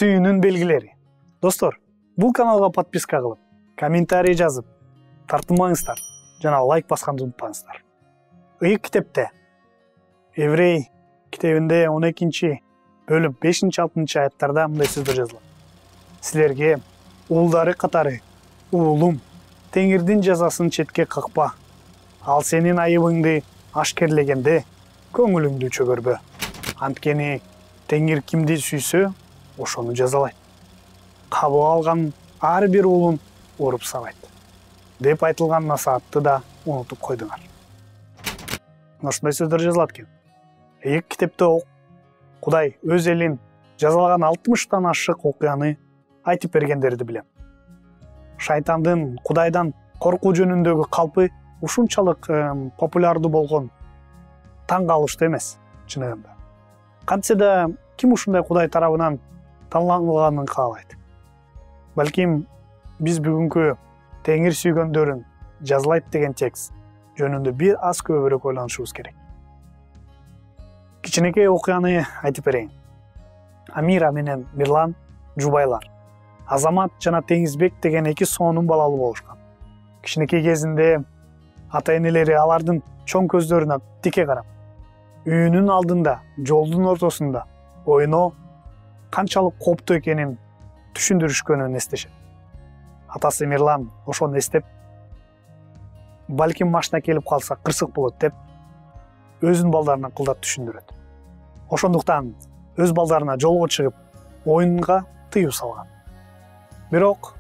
сүйүүнүн белгилери. Достор, бул каналга подписка кылып, комментарий жазып, тартынмаңыздар жана лайк басканды унутпаңыздар. Ыйык китепте Еврей китебинде 12-бөлүм 5-6 аяттарда мындай сөздөр жазылат. Силерге уулдары катары уулум, Теңирдин жазасын четке какпа. Ал сенин айыбыңды ашкерлегенде көңүлүңдү чөгөрбө. Анткени Теңир кимди сүйсө, ошону жазалайт. Кабыл алган ар бир уулун уруп сабайт. Деп айтылган насаатты да унутуп койдуңар. Ушундай сөздөр жазылат экен. Ыйык китепте Кудай өз элин жазалаган 60тан ашык окуяны айтып бергендерди билем. Шайтандын Кудайдан коркуу жөнүндөгү калпы ушунчалык популярдуу болгон таң калыштуу эмес, чынында. Кантсе да ким ушундай Кудай тарабынан танылганын каалайт. Балким биз бүгүнкү Теңир сүйгөндөрүн жазалайт деген текст жөнүндө бир аз көбүрөөк ойлонушубуз керек. Кичинекей окуяны айтып берейин. Амира менен Мирлан жубайлар. Азамат жана Теңизбек деген 2 сонун балалуу болушкан. Кичинекей кезинде ата-энелери алардын чоң көздөрүнө тике карап, үйүнүн алдында, жолдун ортосунда ойноо канчалык коптуу экенин түшүндүрүшкөнүн эстешет. Атасы Мирлан ошону эстеп, балким машина келип калса кырсык болот деп, өзүнүн балдарына кылдат түшүндүрөт. Ошондуктан өз балдарына жолго чыгып, оюнга тыюу салган. Бирок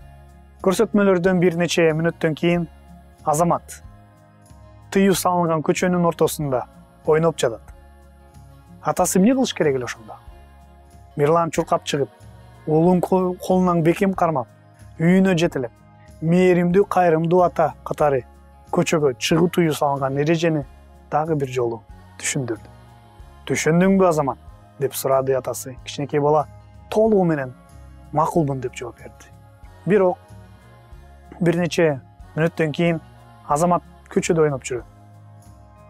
көрсөтмөлөрдөн бир нече мүнөттөн кийин Азамат тыюу салынган көчөнүн ортосунда ойноп жатат. Атасы эмне кылыш керек эле ошондо? Мирлан чуркап чыгып, уулун колунан бекем кармап, үйүнө жетелеп, мээримдүү кайрымдуу ата катары көчөгө чыгуу тыюу салынган эрежени дагы бир жолу түшүндүрдү. Түшүндүңбү, Азамат? Деп сурады атасы. Кичинекей бала толугу менен макулмун деп жооп берди. Бирок бир нече мүнөттөн кийин Азамат көчөдө ойноп жүрөт.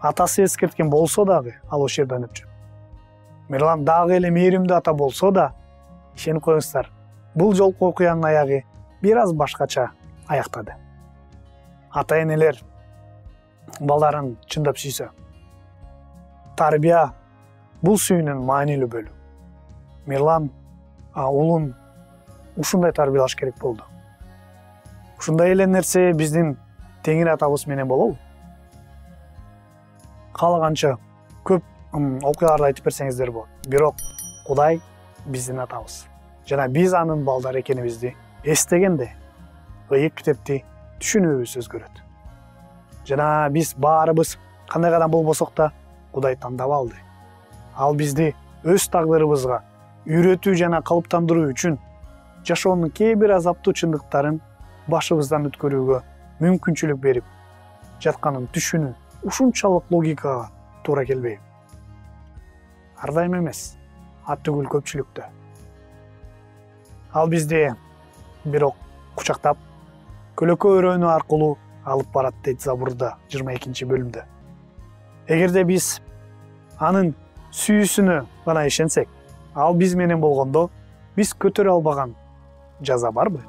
Атасы эскерткен болсо дагы ал ошол жерде ойноп жүрөт. Мирлан дагы эле мээримдүү ата болсо да, ишенип коюңуздар, бул жолку окуянын аягы бир аз башкача аяктады. Ата-энелер балдарын чындап сүйсө, тарбия бул сүйүүнүн маанилүү бөлүгү. Мирлан уулун ушундай тарбиялаш керек болду. Ушундай эле нерсе биздин Теңир атабыз менен болобу? Каалаганча көп окуяларды айтып берсеңиздер болот. Бирок Кудай биздин атабыз. Жана биз анын балдары экенибизди эстегенде, ыйык китепти түшүнүүбүз өзгөрөт. Жана биз баарыбыз кандай адам болбосок да Кудай тандап алды. Ал бизди өз тагдырыбызга үйрөтүү жана калыптандыруу үчүн жашоонун кээ бир азаптуу чындыктарын башыбыздан өткөрүүгө мүмкүнчүлүк берип жатканын түшүнүү ушунчалык логикага туура келбейби? Ар дайым эмес, түгүл көпчүлүктө. Ал бизди бирок кучактап, көлөкө өрөөнү аркылуу алып барат дейт Забурда 22-бөлүмдө. Эгерде биз анын сүйүүсүнө гана ишенсек, ал биз менен болгондо, биз көтөрө албаган жаза барбы?